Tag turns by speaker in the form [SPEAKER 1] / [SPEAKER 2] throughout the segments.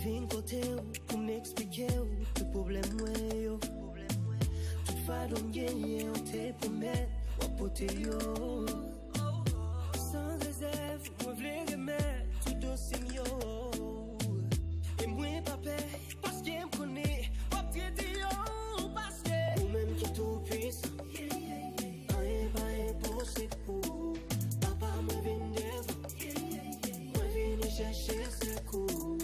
[SPEAKER 1] Vim côté pour m'expliquer le problème ouais yo. Toute fois d'on gagne on te promet on pote yo. Sans réserve, moi v'lais remettre tout dossier yo. Et moi pas paix parce qu'il me connaît, pas traiter yo parce que ou même qui tout puissant. Rien pas impossible pour papa me vient devant. Moi vient chercher secours.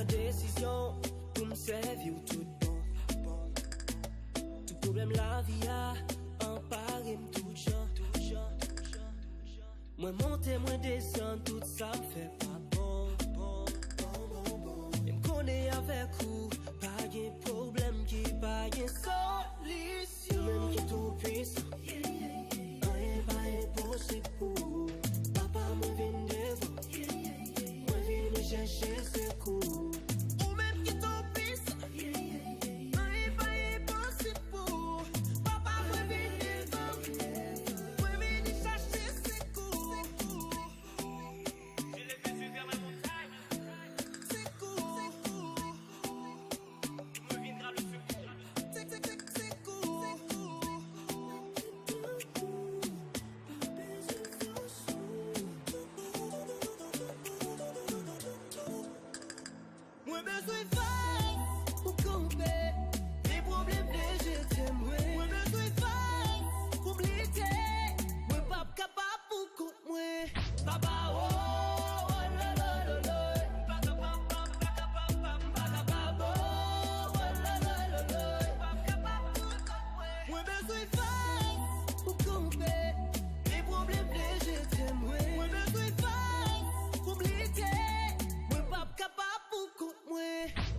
[SPEAKER 1] Décision pour me servir tout bon. Tout problème la vie a emparé tout genre. Moi monter, moi descendre, tout ça me fait pas bon. Et me connaît avec vous, pas de problème qui pas de solution. Même qui tout puissant, rien pas impossible pour papa me vient devant. Moi viens chercher secours.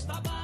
[SPEAKER 2] Baba